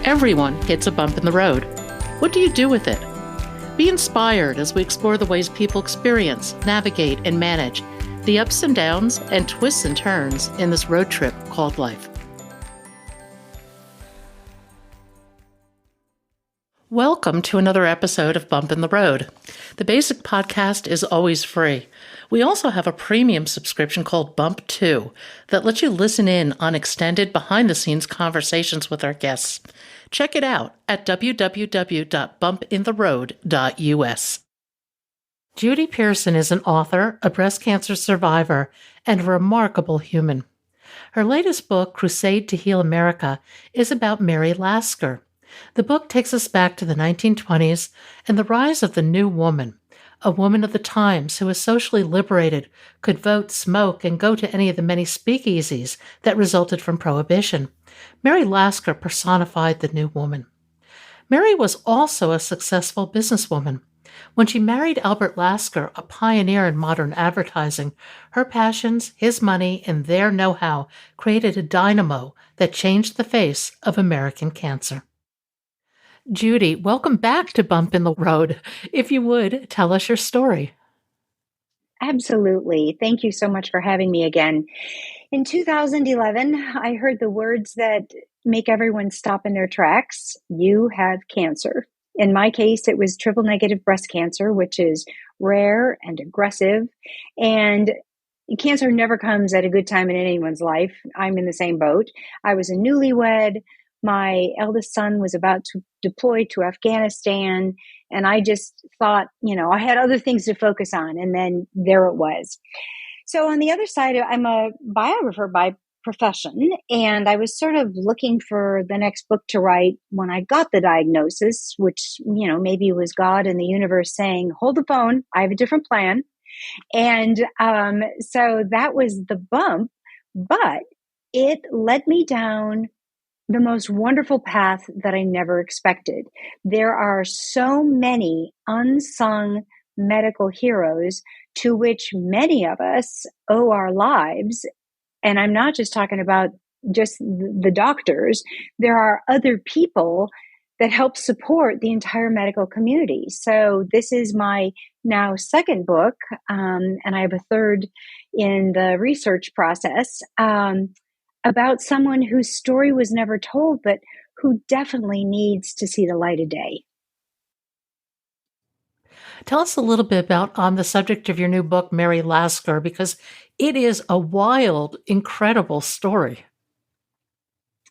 Everyone hits a bump in the road. What do you do with it? Be inspired as we explore the ways people experience, navigate, and manage the ups and downs and twists and turns in this road trip called life. Welcome to another episode of Bump in the Road. The basic podcast is always free. We also have a premium subscription called Bump 2 that lets you listen in on extended behind-the-scenes conversations with our guests. Check it out at www.bumpintheroad.us. Judy Pearson is an author, a breast cancer survivor, and a remarkable human. Her latest book, Crusade to Heal America, is about Mary Lasker. The book takes us back to the 1920s and the rise of the new woman, a woman of the times who was socially liberated, could vote, smoke, and go to any of the many speakeasies that resulted from Prohibition. Mary Lasker personified the new woman. Mary was also a successful businesswoman. When she married Albert Lasker, a pioneer in modern advertising, her passions, his money, and their know-how created a dynamo that changed the face of American cancer. Judy, welcome back to Bump in the Road. If you would, tell us your story. Absolutely. Thank you so much for having me again. In 2011, I heard the words that make everyone stop in their tracks. You have cancer. In my case, it was triple negative breast cancer, which is rare and aggressive. And cancer never comes at a good time in anyone's life. I'm in the same boat. I was a newlywed. My eldest son was about to deploy to Afghanistan, and I just thought, I had other things to focus on, and then there it was. So on the other side, I'm a biographer by profession, and I was sort of looking for the next book to write when I got the diagnosis, which, maybe was God and the universe saying, hold the phone, I have a different plan. And so that was the bump, but it led me down the most wonderful path that I never expected. There are so many unsung medical heroes to which many of us owe our lives. And I'm not just talking about just the doctors. There are other people that help support the entire medical community. So this is my now second book, and I have a third in the research process, about someone whose story was never told, but who definitely needs to see the light of day. Tell us a little bit about on the subject of your new book, Mary Lasker, because it is a wild, incredible story.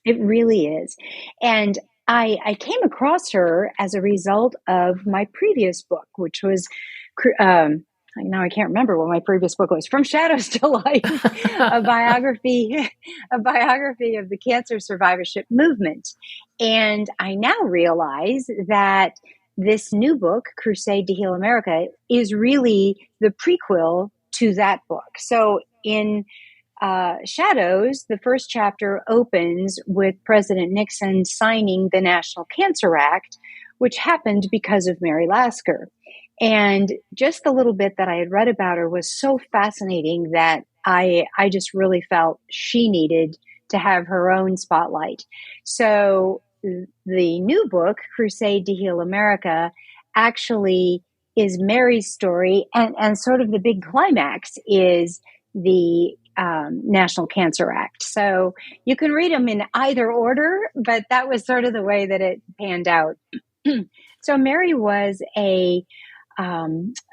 It really is. And I came across her as a result of my previous book, which was now I can't remember what my previous book was, From Shadows to Life, a biography of the cancer survivorship movement. And I now realize that this new book, Crusade to Heal America, is really the prequel to that book. So in Shadows, the first chapter opens with President Nixon signing the National Cancer Act, which happened because of Mary Lasker. And just the little bit that I had read about her was so fascinating that I just really felt she needed to have her own spotlight. So the new book, Crusade to Heal America, actually is Mary's story, and sort of the big climax is the National Cancer Act. So you can read them in either order, but that was sort of the way that it panned out. So Mary was a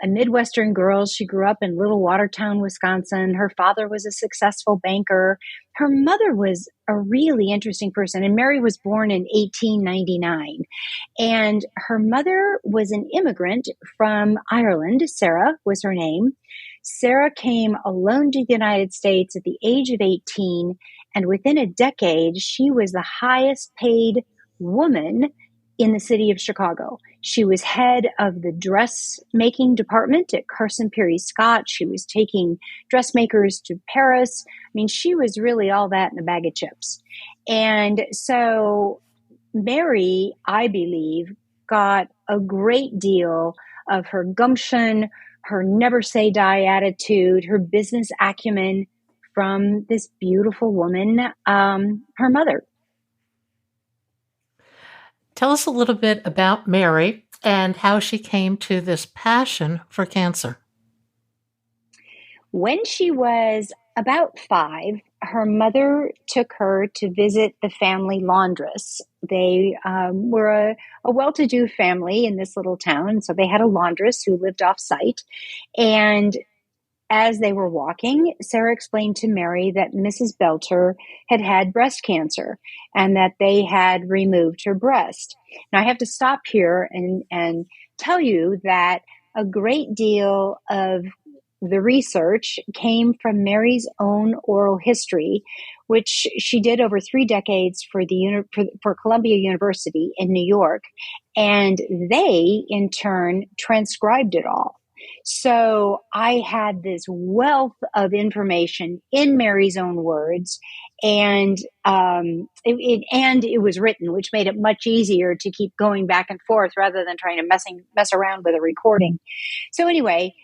Midwestern girl. She grew up in Little Watertown, Wisconsin. Her father was a successful banker. Her mother was a really interesting person. And Mary was born in 1899. And her mother was an immigrant from Ireland. Sarah was her name. Sarah came alone to the United States at the age of 18. And within a decade, she was the highest paid woman in the city of Chicago. She was head of the dressmaking department at Carson Peary Scott. She was taking dressmakers to Paris. I mean, she was really all that in a bag of chips. And so Mary, I believe, got a great deal of her gumption, her never say die attitude, her business acumen from this beautiful woman, her mother. Tell us a little bit about Mary and how she came to this passion for cancer. When she was about 5, her mother took her to visit the family laundress. They were a well-to-do family in this little town, so they had a laundress who lived off-site. And as they were walking, Sarah explained to Mary that Mrs. Belter had had breast cancer and that they had removed her breast. Now, I have to stop here and tell you that a great deal of the research came from Mary's own oral history, which she did over 3 decades for Columbia University in New York. And they, in turn, transcribed it all. So I had this wealth of information in Mary's own words, and it was written, which made it much easier to keep going back and forth rather than trying to mess around with a recording. So anyway,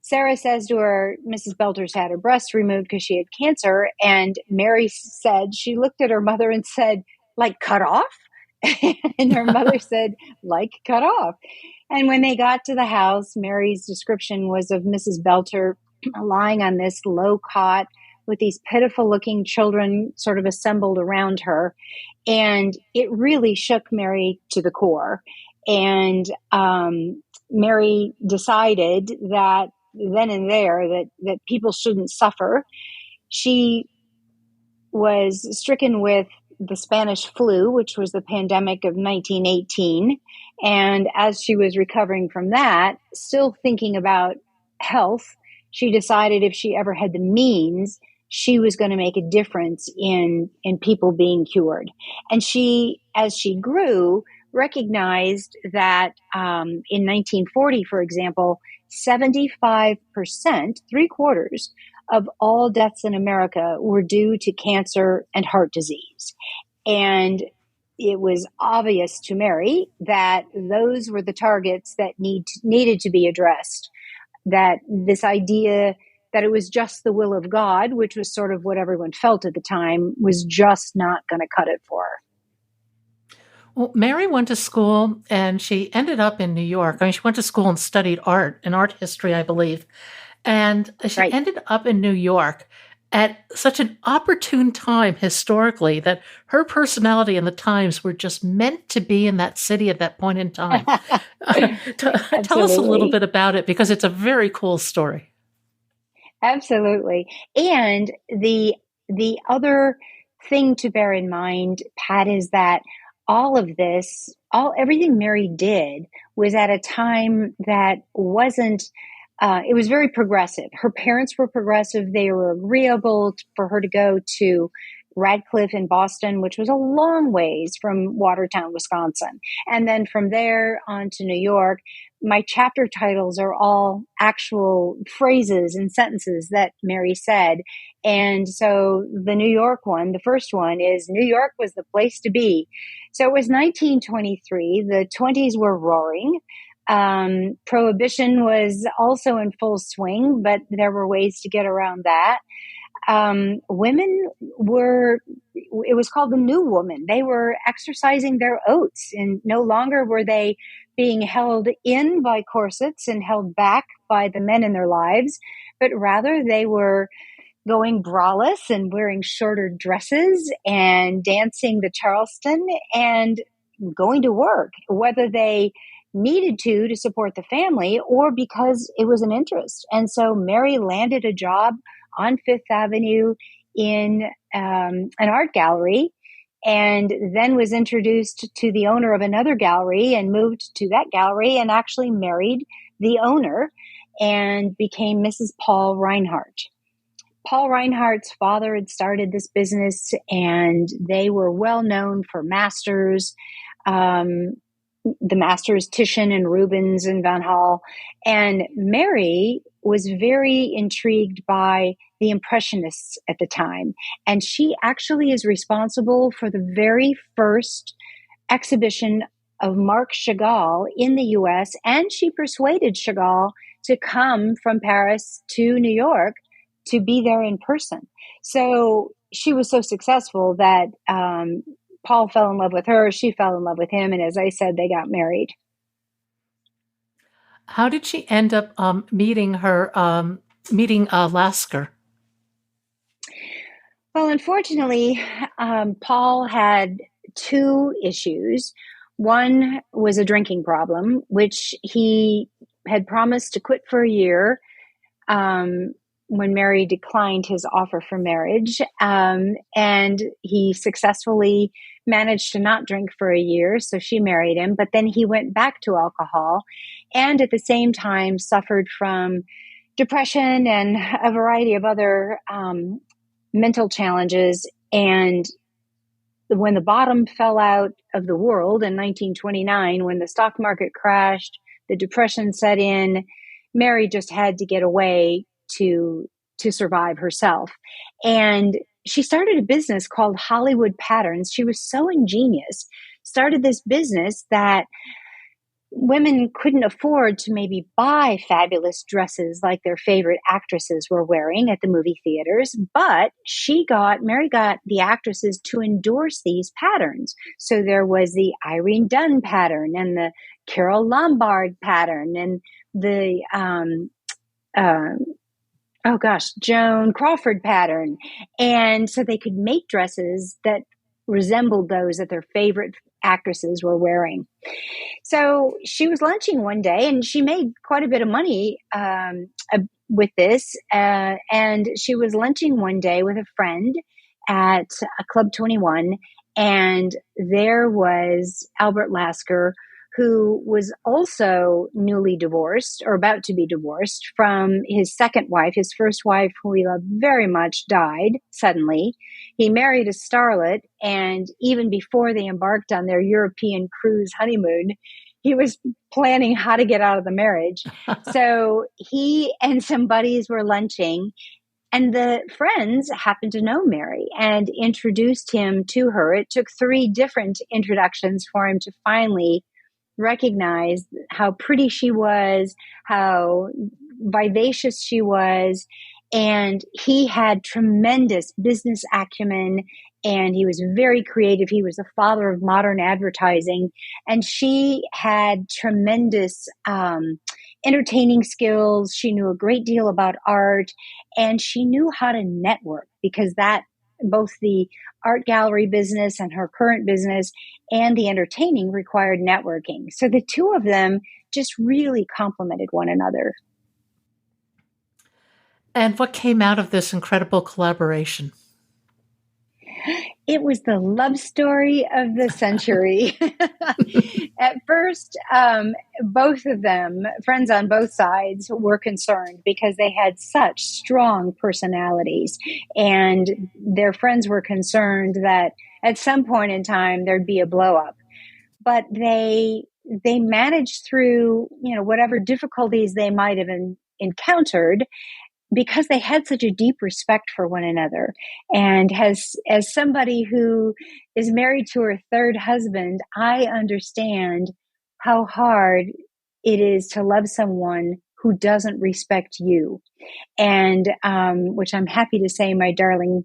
Sarah says to her, Mrs. Belter's had her breast removed because she had cancer, and Mary said she looked at her mother and said, "Like cut off?" And her mother said, "Like cut off." And when they got to the house, Mary's description was of Mrs. Belter lying on this low cot with these pitiful looking children sort of assembled around her. And it really shook Mary to the core. And Mary decided that then and there that people shouldn't suffer. She was stricken with the Spanish flu, which was the pandemic of 1918. And as she was recovering from that, still thinking about health, she decided if she ever had the means, she was going to make a difference in people being cured. And she, as she grew, recognized that in 1940, for example, 75%, 3/4 of all deaths in America were due to cancer and heart disease. And it was obvious to Mary that those were the targets that needed to be addressed. That this idea that it was just the will of God, which was sort of what everyone felt at the time, was just not going to cut it for her. Well, Mary went to school and she ended up in New York. I mean, she went to school and studied art and art history, I believe. And she Right. ended up in New York at such an opportune time historically that her personality and the times were just meant to be in that city at that point in time. Tell us a little bit about it because it's a very cool story. Absolutely. And the other thing to bear in mind, Pat, is that all of this, everything Mary did was at a time that wasn't, it was very progressive. Her parents were progressive. They were agreeable for her to go to Radcliffe in Boston, which was a long ways from Watertown, Wisconsin. And then from there on to New York. My chapter titles are all actual phrases and sentences that Mary said. And so the New York one, the first one is, New York was the place to be. So it was 1923. The 20s were roaring. Prohibition was also in full swing, but there were ways to get around that. Women it was called the new woman. They were exercising their oats, and no longer were they being held in by corsets and held back by the men in their lives, but rather they were going braless and wearing shorter dresses and dancing the Charleston and going to work, whether they needed to support the family or because it was an interest. And so Mary landed a job on Fifth Avenue in an art gallery, and then was introduced to the owner of another gallery and moved to that gallery and actually married the owner and became Mrs. Paul Reinhardt. Paul Reinhardt's father had started this business, and they were well known for masters. The masters Titian and Rubens and Van Hall. And Mary was very intrigued by the Impressionists at the time. And she actually is responsible for the very first exhibition of Marc Chagall in the US. And she persuaded Chagall to come from Paris to New York to be there in person. So she was so successful that Paul fell in love with her. She fell in love with him. And as I said, they got married. How did she end up meeting Lasker? Well, unfortunately, Paul had two issues. One was a drinking problem, which he had promised to quit for a year when Mary declined his offer for marriage. And he successfully managed to not drink for a year, so she married him. But then he went back to alcohol and at the same time suffered from depression and a variety of other mental challenges. And when the bottom fell out of the world in 1929, when the stock market crashed, the depression set in, Mary just had to get away to survive herself. And she started a business called Hollywood Patterns. She was so ingenious, started this business that women couldn't afford to maybe buy fabulous dresses like their favorite actresses were wearing at the movie theaters, but Mary got the actresses to endorse these patterns. So there was the Irene Dunn pattern and the Carole Lombard pattern and the, Joan Crawford pattern. And so they could make dresses that resembled those that their favorite actresses were wearing. So she was lunching one day and she made quite a bit of money with this. And she was lunching one day with a friend at a Club 21. And there was Albert Lasker, who was also newly divorced or about to be divorced from his second wife. His first wife, who he loved very much, died suddenly. He married a starlet, and even before they embarked on their European cruise honeymoon, he was planning how to get out of the marriage. So he and some buddies were lunching, and the friends happened to know Mary and introduced him to her. It took 3 different introductions for him to finally recognize how pretty she was, how vivacious she was. And he had tremendous business acumen and he was very creative. He was the father of modern advertising. And she had tremendous entertaining skills. She knew a great deal about art and she knew how to network because both the art gallery business and her current business and the entertaining required networking. So the two of them just really complemented one another. And what came out of this incredible collaboration? It was the love story of the century. At first, both of them, friends on both sides, were concerned because they had such strong personalities. And their friends were concerned that at some point in time, there'd be a blow up. But they managed through, whatever difficulties they might have encountered because they had such a deep respect for one another. And as somebody who is married to her third husband, I understand how hard it is to love someone who doesn't respect you. And which I'm happy to say my darling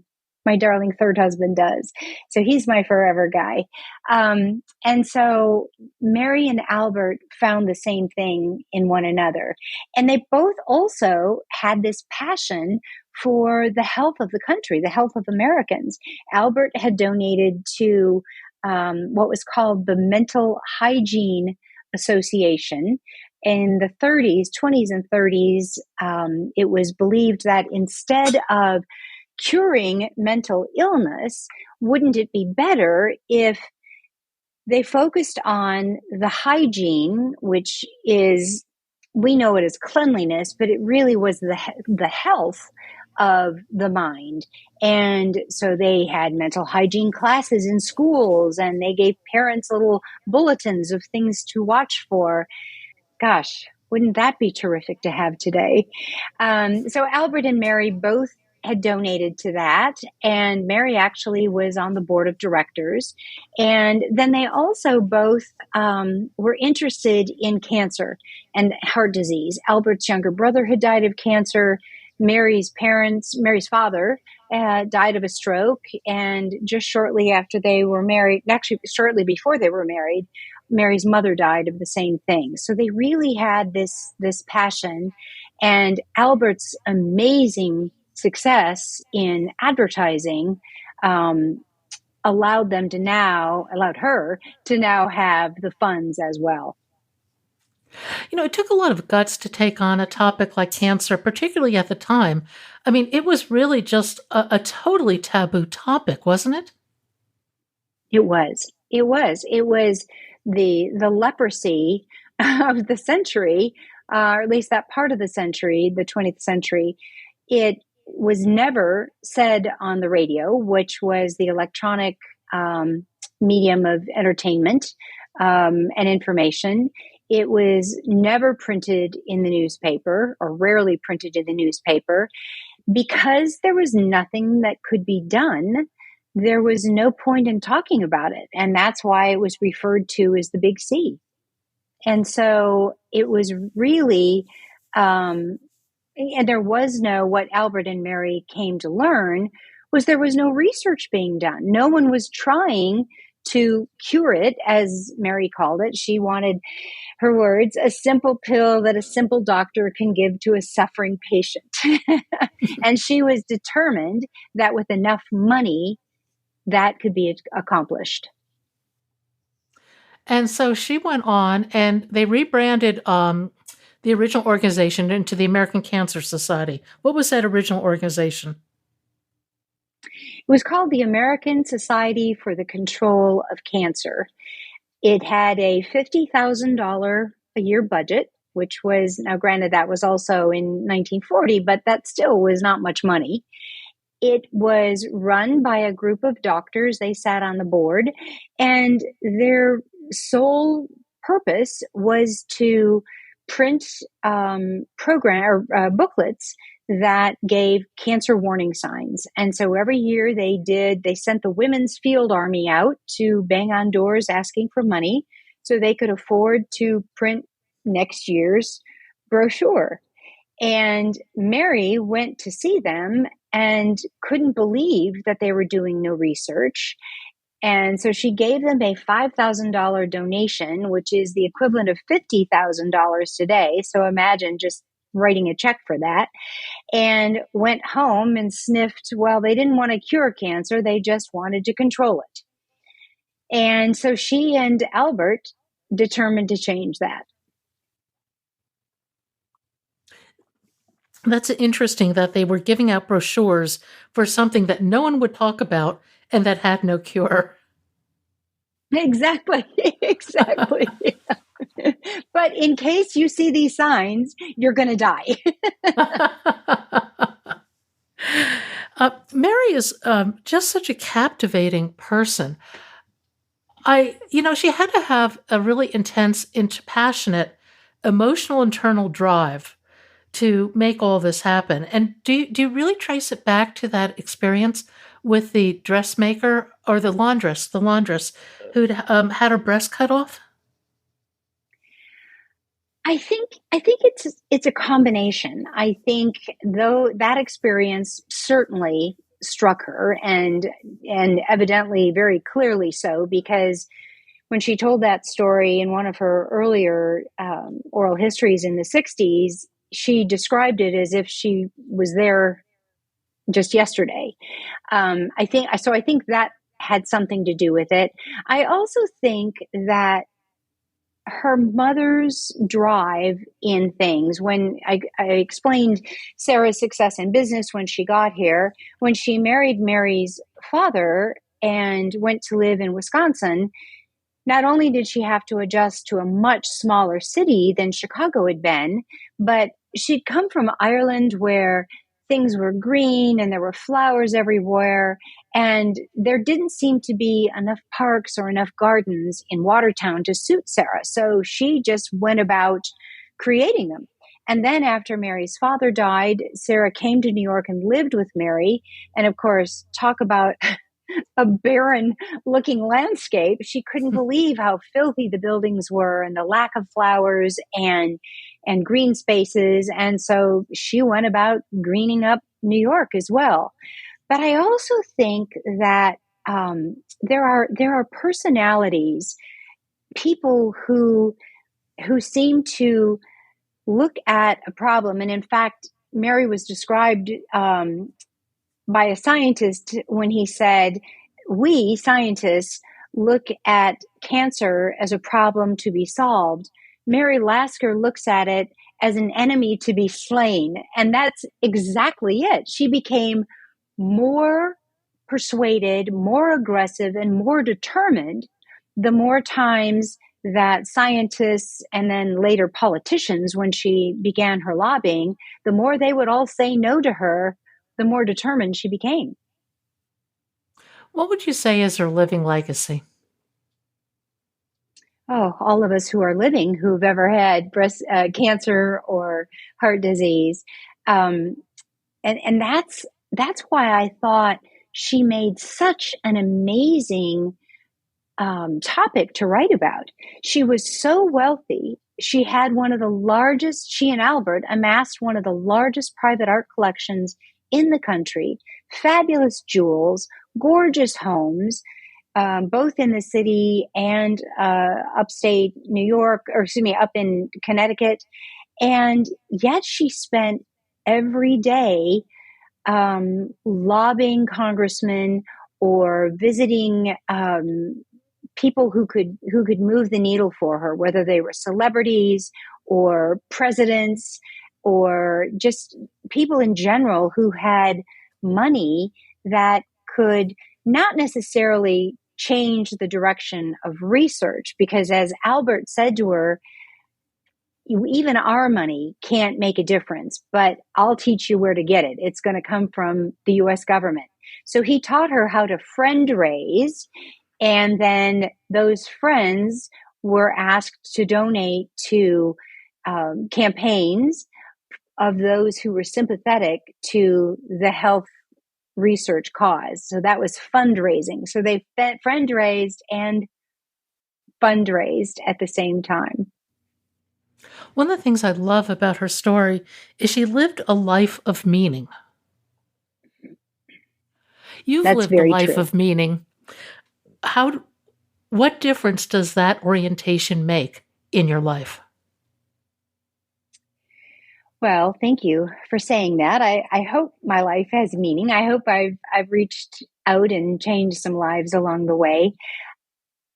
third husband does. So he's my forever guy. And so Mary and Albert found the same thing in one another. And they both also had this passion for the health of the country, the health of Americans. Albert had donated to what was called the Mental Hygiene Association. In the 20s and 30s, it was believed that instead of curing mental illness, wouldn't it be better if they focused on the hygiene, which is, we know it as cleanliness, but it really was the health of the mind. And so they had mental hygiene classes in schools and they gave parents little bulletins of things to watch for. Gosh, wouldn't that be terrific to have today? So Albert and Mary both had donated to that. And Mary actually was on the board of directors. And then they also both were interested in cancer and heart disease. Albert's younger brother had died of cancer. Mary's father, died of a stroke. And just shortly after they were married, actually shortly before they were married, Mary's mother died of the same thing. So they really had this passion, and Albert's amazing success in advertising allowed her to now have the funds as well. It took a lot of guts to take on a topic like cancer, particularly at the time. I mean, it was really just a totally taboo topic, wasn't it? It was. It was the leprosy of the century, or at least that part of the century, the 20th century. It was never said on the radio, which was the electronic medium of entertainment and information. It was never printed in the newspaper, or rarely printed in the newspaper, because there was nothing that could be done. There was no point in talking about it. And that's why it was referred to as the Big C. And so it was really, and there was what Albert and Mary came to learn was there was no research being done. No one was trying to cure it, as Mary called it. She wanted, her words, a simple pill that a simple doctor can give to a suffering patient. And she was determined that with enough money, that could be accomplished. And so she went on, and they rebranded the original organization into the American Cancer Society. What was that original organization? It was called the American Society for the Control of Cancer. It had a $50,000 a year budget, which was, now granted, that was also in 1940, but that still was not much money. It was run by a group of doctors. They sat on the board, and their sole purpose was to print booklets that gave cancer warning signs. And so every year they sent the Women's Field Army out to bang on doors asking for money so they could afford to print next year's brochure. And Mary went to see them and couldn't believe that they were doing no research. And so she gave them a $5,000 donation, which is the equivalent of $50,000 today. So imagine just writing a check for that, and went home and sniffed. Well, they didn't want to cure cancer. They just wanted to control it. And so she and Albert determined to change that. That's interesting that they were giving out brochures for something that no one would talk about and that had no cure. Exactly. But in case you see these signs, you're going to die. Mary is just such a captivating person. She had to have a really intense, passionate, emotional internal drive to make all this happen. And do you really trace it back to that experience with the dressmaker or the laundress who'd had her breast cut off? I think it's a combination. I think though that experience certainly struck her, and evidently very clearly so, because when she told that story in one of her earlier oral histories in the 60s, she described it as if she was there just yesterday. I think that had something to do with it. I also think that her mother's drive in things, when I explained Sarah's success in business when she got here, when she married Mary's father and went to live in Wisconsin, not only did she have to adjust to a much smaller city than Chicago had been, but she'd come from Ireland where things were green and there were flowers everywhere. And there didn't seem to be enough parks or enough gardens in Watertown to suit Sarah. So she just went about creating them. And then after Mary's father died, Sarah came to New York and lived with Mary. And of course, talk about a barren looking landscape. She couldn't believe how filthy the buildings were and the lack of flowers. And and green spaces. And so she went about greening up New York as well. But I also think that there are personalities, people who seem to look at a problem. And in fact, Mary was described by a scientist when he said, we scientists look at cancer as a problem to be solved. Mary Lasker looks at it as an enemy to be slain. And that's exactly it. She became more persuaded, more aggressive, and more determined the more times that scientists and then later politicians, when she began her lobbying, the more they would all say no to her, the more determined she became. What would you say is her living legacy? Oh, all of us who are living who've ever had breast cancer or heart disease, and that's why I thought she made such an amazing topic to write about. She was so wealthy. She had one of the largest, she and Albert amassed one of the largest private art collections in the country, fabulous jewels, gorgeous homes, both in the city and upstate New York, or excuse me, up in Connecticut. And yet she spent every day lobbying congressmen or visiting people who could move the needle for her, whether they were celebrities or presidents or just people in general who had money that could not necessarily change the direction of research, because as Albert said to her, even our money can't make a difference, but I'll teach you where to get it. It's going to come from the US government. So he taught her how to friend raise, and then those friends were asked to donate to campaigns of those who were sympathetic to the health research cause. So that was fundraising. So they friend raised and fundraised at the same time. One of the things I love about her story is she lived a life of meaning. You've That's lived a very life true. of meaning. What difference does that orientation make in your life? Well, thank you for saying that. I hope my life has meaning. I hope I've reached out and changed some lives along the way.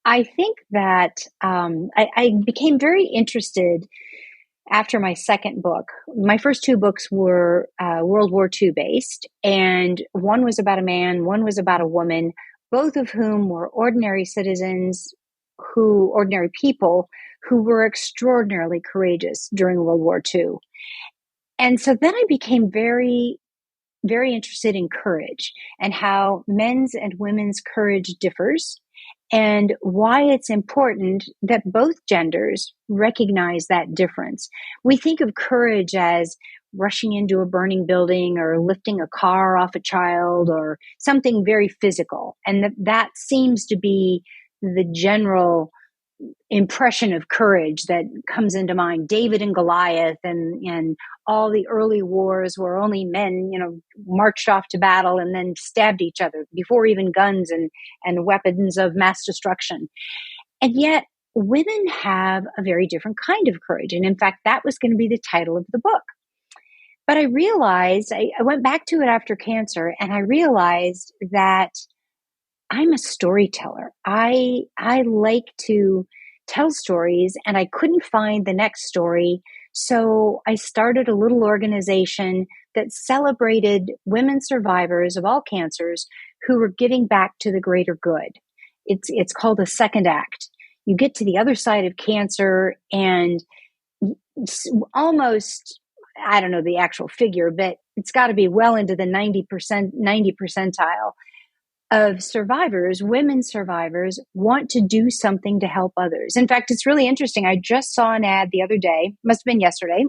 I think that I became very interested after my second book. My first two books were World War II based, and one was about a man, one was about a woman, both of whom were ordinary citizens, ordinary people who were extraordinarily courageous during World War II. And so then I became very, very interested in courage and how men's and women's courage differs, and why it's important that both genders recognize that difference. We think of courage as rushing into a burning building or lifting a car off a child or something very physical. And that seems to be the general impression of courage that comes into mind. David and Goliath and all the early wars where only men, marched off to battle and then stabbed each other before even guns and weapons of mass destruction. And yet women have a very different kind of courage. And in fact, that was going to be the title of the book. But I realized, I went back to it after cancer, and I realized that I'm a storyteller. I like to tell stories, and I couldn't find the next story. So I started a little organization that celebrated women survivors of all cancers who were giving back to the greater good. It's called a second act. You get to the other side of cancer, and almost, I don't know the actual figure, but it's got to be well into the 90 percentile of survivors, women survivors, want to do something to help others. In fact, it's really interesting. I just saw an ad the other day, must have been yesterday.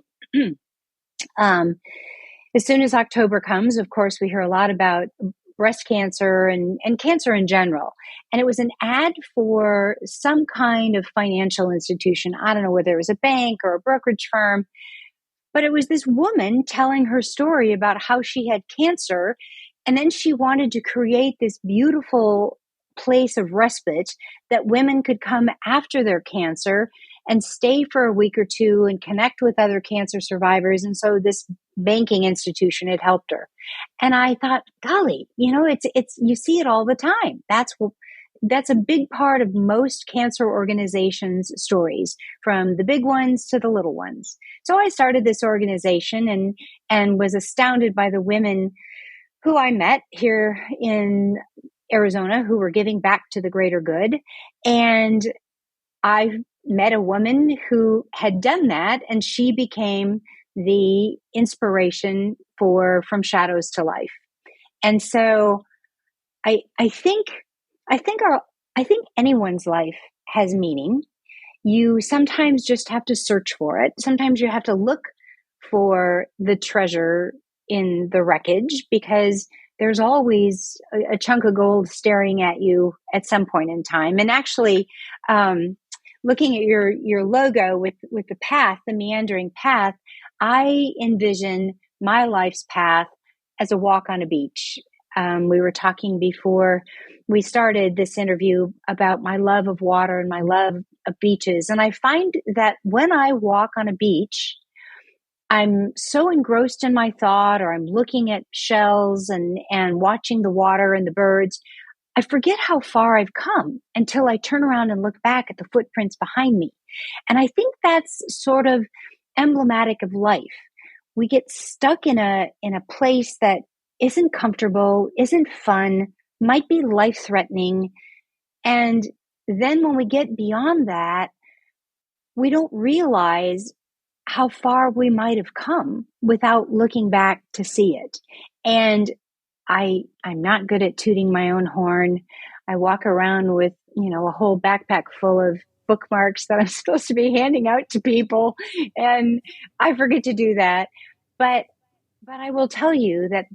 As soon as October comes, of course, we hear a lot about breast cancer and cancer in general. And it was an ad for some kind of financial institution. I don't know whether it was a bank or a brokerage firm, but it was this woman telling her story about how she had cancer. And then she wanted to create this beautiful place of respite that women could come after their cancer and stay for a week or two and connect with other cancer survivors. And so this banking institution had helped her. And I thought, golly, it's you see it all the time. That's a big part of most cancer organizations' stories, from the big ones to the little ones. So I started this organization and was astounded by the women who I met here in Arizona who were giving back to the greater good. And I met a woman who had done that, and she became the inspiration for From Shadows to Life. And so I think anyone's life has meaning. You sometimes just have to search for it. Sometimes you have to look for the treasure in the wreckage, because there's always a chunk of gold staring at you at some point in time. And actually, looking at your logo with the path, the meandering path, I envision my life's path as a walk on a beach. We were talking before we started this interview about my love of water and my love of beaches. And I find that when I walk on a beach, I'm so engrossed in my thought, or I'm looking at shells and watching the water and the birds, I forget how far I've come until I turn around and look back at the footprints behind me. And I think that's sort of emblematic of life. We get stuck in a place that isn't comfortable, isn't fun, might be life-threatening. And then when we get beyond that, we don't realize how far we might have come without looking back to see it. And I'm not good at tooting my own horn. I walk around with, a whole backpack full of bookmarks that I'm supposed to be handing out to people, and I forget to do that. But I will tell you that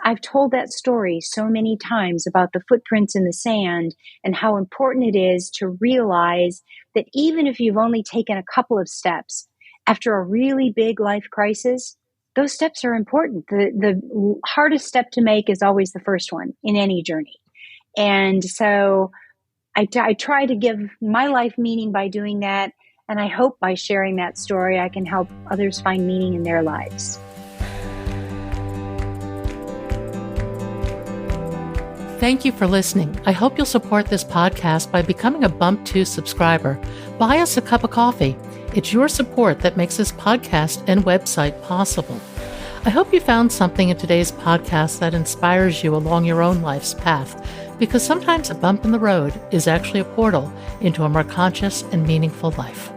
I've told that story so many times about the footprints in the sand and how important it is to realize that even if you've only taken a couple of steps after a really big life crisis, those steps are important. The hardest step to make is always the first one in any journey. And so I try to give my life meaning by doing that. And I hope by sharing that story, I can help others find meaning in their lives. Thank you for listening. I hope you'll support this podcast by becoming a Bump 2 subscriber. Buy us a cup of coffee. It's your support that makes this podcast and website possible. I hope you found something in today's podcast that inspires you along your own life's path, because sometimes a bump in the road is actually a portal into a more conscious and meaningful life.